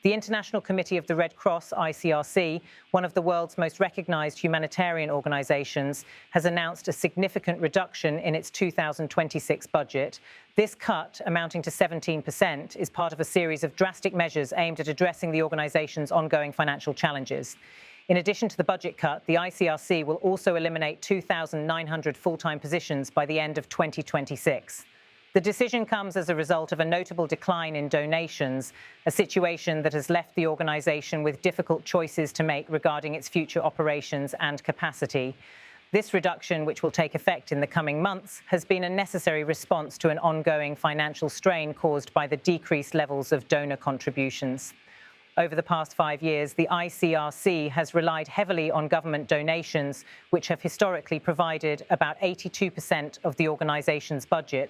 The International Committee of the Red Cross, ICRC, one of the world's most recognized humanitarian organizations, has announced a significant reduction in its 2026 budget. This cut, amounting to 17%, is part of a series of drastic measures aimed at addressing the organization's ongoing financial challenges. In addition to the budget cut, the ICRC will also eliminate 2,900 full-time positions by the end of 2026. The decision comes as a result of a notable decline in donations, a situation that has left the organization with difficult choices to make regarding its future operations and capacity. This reduction, which will take effect in the coming months, has been a necessary response to an ongoing financial strain caused by the decreased levels of donor contributions. Over the past 5 years, the ICRC has relied heavily on government donations, which have historically provided about 82% of the organization's budget.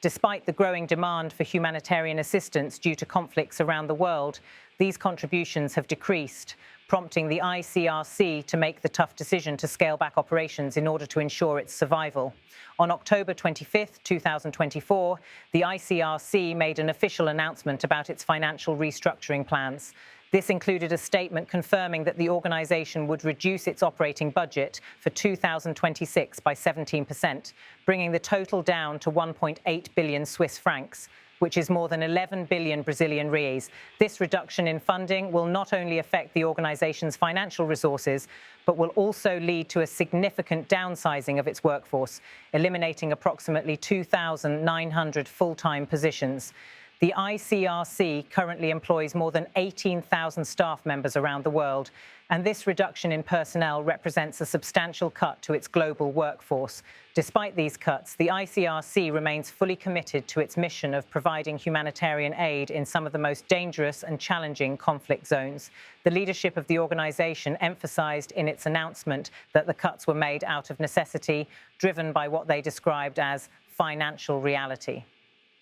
Despite the growing demand for humanitarian assistance due to conflicts around the world, these contributions have decreased, prompting the ICRC to make the tough decision to scale back operations in order to ensure its survival. On October 25, 2024, the ICRC made an official announcement about its financial restructuring plans. This included a statement confirming that the organization would reduce its operating budget for 2026 by 17%, bringing the total down to 1.8 billion Swiss francs, which is more than 11 billion Brazilian reais. This reduction in funding will not only affect the organization's financial resources, but will also lead to a significant downsizing of its workforce, eliminating approximately 2,900 full-time positions. The ICRC currently employs more than 18,000 staff members around the world, and this reduction in personnel represents a substantial cut to its global workforce. Despite these cuts, the ICRC remains fully committed to its mission of providing humanitarian aid in some of the most dangerous and challenging conflict zones. The leadership of the organization emphasized in its announcement that the cuts were made out of necessity, driven by what they described as financial reality.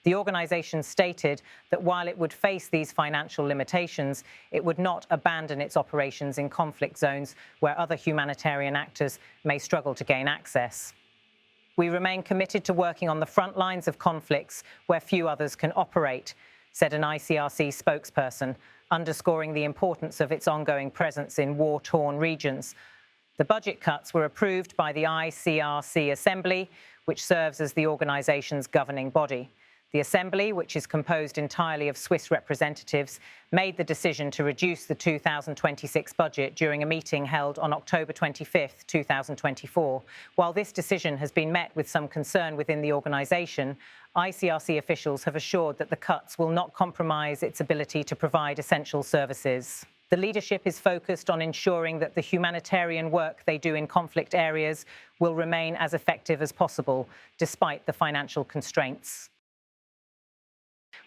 The organization stated that while it would face these financial limitations, it would not abandon its operations in conflict zones where other humanitarian actors may struggle to gain access. We remain committed to working on the front lines of conflicts where few others can operate, said an ICRC spokesperson, underscoring the importance of its ongoing presence in war-torn regions. The budget cuts were approved by the ICRC Assembly, which serves as the organization's governing body. The Assembly, which is composed entirely of Swiss representatives, made the decision to reduce the 2026 budget during a meeting held on October 25, 2024. While this decision has been met with some concern within the organization, ICRC officials have assured that the cuts will not compromise its ability to provide essential services. The leadership is focused on ensuring that the humanitarian work they do in conflict areas will remain as effective as possible, despite the financial constraints.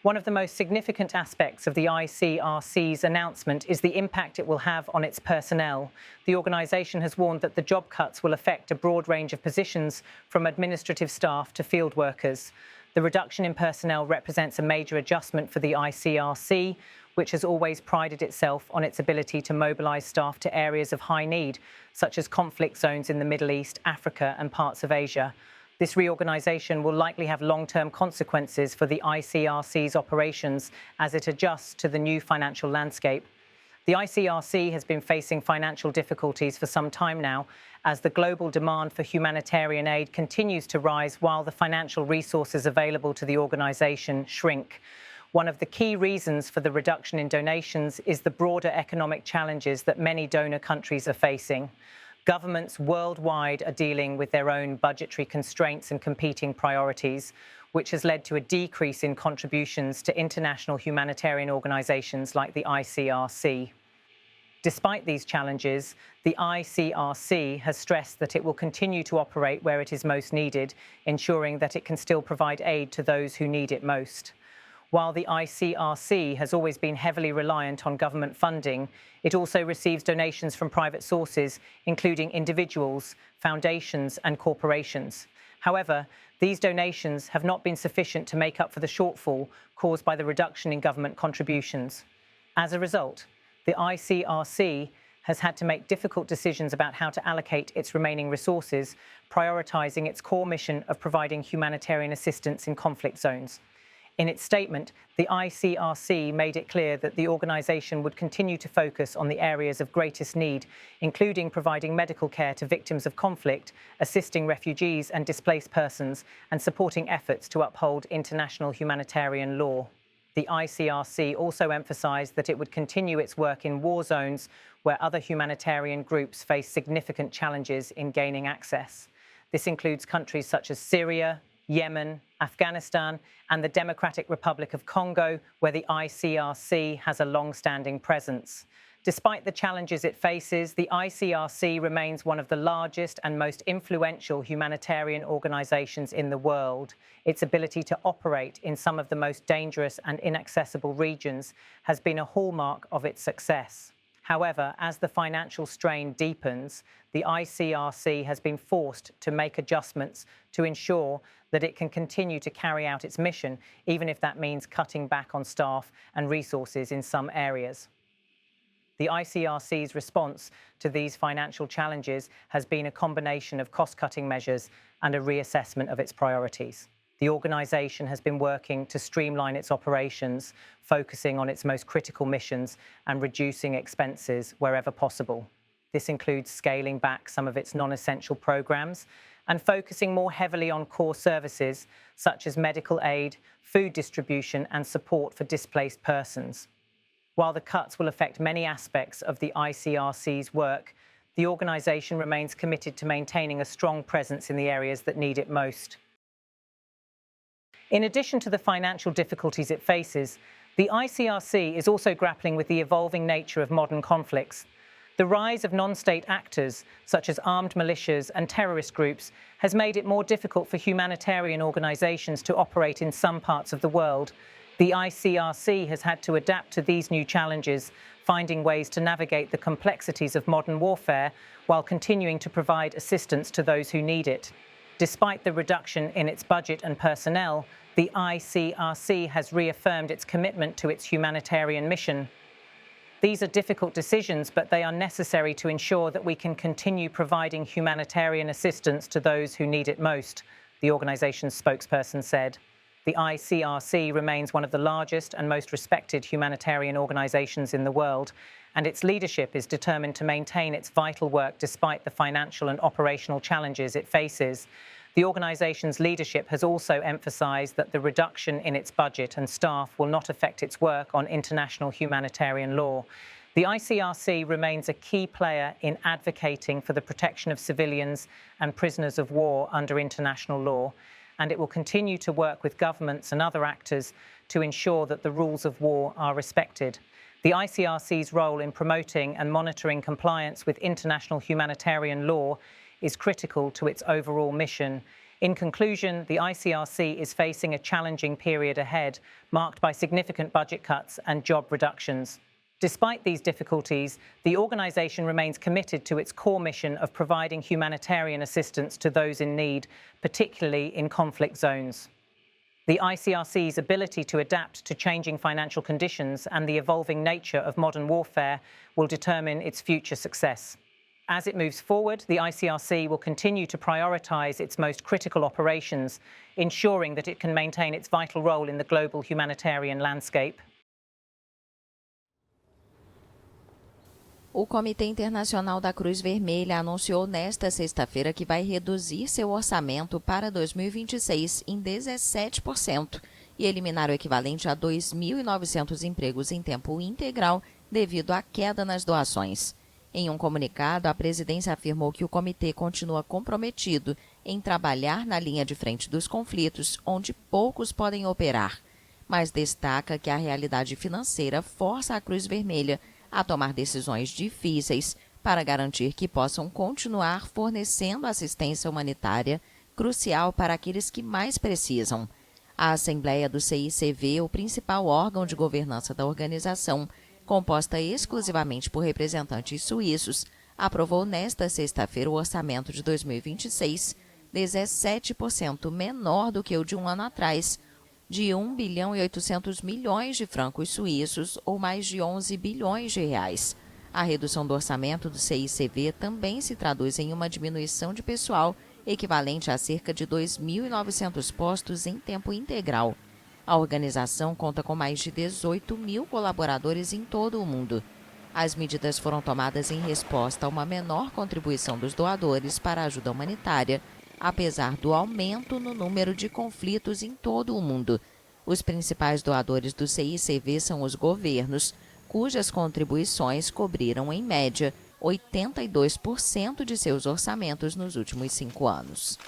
One of the most significant aspects of the ICRC's announcement is the impact it will have on its personnel. The organization has warned that the job cuts will affect a broad range of positions, from administrative staff to field workers. The reduction in personnel represents a major adjustment for the ICRC, which has always prided itself on its ability to mobilize staff to areas of high need, such as conflict zones in the Middle East, Africa, and parts of Asia. This reorganization will likely have long-term consequences for the ICRC's operations as it adjusts to the new financial landscape. The ICRC has been facing financial difficulties for some time now, as the global demand for humanitarian aid continues to rise while the financial resources available to the organization shrink. One of the key reasons for the reduction in donations is the broader economic challenges that many donor countries are facing. Governments worldwide are dealing with their own budgetary constraints and competing priorities, which has led to a decrease in contributions to international humanitarian organizations like the ICRC. Despite these challenges, the ICRC has stressed that it will continue to operate where it is most needed, ensuring that it can still provide aid to those who need it most. While the ICRC has always been heavily reliant on government funding, it also receives donations from private sources, including individuals, foundations, and corporations. However, these donations have not been sufficient to make up for the shortfall caused by the reduction in government contributions. As a result, the ICRC has had to make difficult decisions about how to allocate its remaining resources, prioritizing its core mission of providing humanitarian assistance in conflict zones. In its statement, the ICRC made it clear that the organisation would continue to focus on the areas of greatest need, including providing medical care to victims of conflict, assisting refugees and displaced persons, and supporting efforts to uphold international humanitarian law. The ICRC also emphasised that it would continue its work in war zones where other humanitarian groups face significant challenges in gaining access. This includes countries such as Syria, Yemen, Afghanistan, and the Democratic Republic of Congo, where the ICRC has a long-standing presence. Despite the challenges it faces, the ICRC remains one of the largest and most influential humanitarian organisations in the world. Its ability to operate in some of the most dangerous and inaccessible regions has been a hallmark of its success. However, as the financial strain deepens, the ICRC has been forced to make adjustments to ensure that it can continue to carry out its mission, even if that means cutting back on staff and resources in some areas. The ICRC's response to these financial challenges has been a combination of cost-cutting measures and a reassessment of its priorities. The organisation has been working to streamline its operations, focusing on its most critical missions and reducing expenses wherever possible. This includes scaling back some of its non-essential programmes and focusing more heavily on core services such as medical aid, food distribution and support for displaced persons. While the cuts will affect many aspects of the ICRC's work, the organisation remains committed to maintaining a strong presence in the areas that need it most. In addition to the financial difficulties it faces, the ICRC is also grappling with the evolving nature of modern conflicts. The rise of non-state actors, such as armed militias and terrorist groups, has made it more difficult for humanitarian organisations to operate in some parts of the world. The ICRC has had to adapt to these new challenges, finding ways to navigate the complexities of modern warfare while continuing to provide assistance to those who need it. Despite the reduction in its budget and personnel, the ICRC has reaffirmed its commitment to its humanitarian mission. These are difficult decisions, but they are necessary to ensure that we can continue providing humanitarian assistance to those who need it most, the organisation's spokesperson said. The ICRC remains one of the largest and most respected humanitarian organisations in the world, and its leadership is determined to maintain its vital work despite the financial and operational challenges it faces. The organisation's leadership has also emphasised that the reduction in its budget and staff will not affect its work on international humanitarian law. The ICRC remains a key player in advocating for the protection of civilians and prisoners of war under international law, and it will continue to work with governments and other actors to ensure that the rules of war are respected. The ICRC's role in promoting and monitoring compliance with international humanitarian law is critical to its overall mission. In conclusion, the ICRC is facing a challenging period ahead, marked by significant budget cuts and job reductions. Despite these difficulties, the organisation remains committed to its core mission of providing humanitarian assistance to those in need, particularly in conflict zones. The ICRC's ability to adapt to changing financial conditions and the evolving nature of modern warfare will determine its future success. As it moves forward, the ICRC will continue to prioritise its most critical operations, ensuring that it can maintain its vital role in the global humanitarian landscape. O Comitê Internacional da Cruz Vermelha anunciou nesta sexta-feira que vai reduzir seu orçamento para 2026 em 17% e eliminar o equivalente a 2.900 empregos em tempo integral devido à queda nas doações. Em um comunicado, a presidência afirmou que o comitê continua comprometido em trabalhar na linha de frente dos conflitos, onde poucos podem operar, mas destaca que a realidade financeira força a Cruz Vermelha a tomar decisões difíceis para garantir que possam continuar fornecendo assistência humanitária crucial para aqueles que mais precisam. A Assembleia do CICV, o principal órgão de governança da organização, composta exclusivamente por representantes suíços, aprovou nesta sexta-feira o orçamento de 2026, 17% menor do que o de um ano atrás, de 1 bilhão e 800 milhões de francos suíços, ou mais de 11 bilhões de reais. A redução do orçamento do CICV também se traduz em uma diminuição de pessoal equivalente a cerca de 2.900 postos em tempo integral. A organização conta com mais de 18 mil colaboradores em todo o mundo. As medidas foram tomadas em resposta a uma menor contribuição dos doadores para a ajuda humanitária, apesar do aumento no número de conflitos em todo o mundo. Os principais doadores do CICV são os governos, cujas contribuições cobriram, em média, 82% de seus orçamentos nos últimos 5 anos.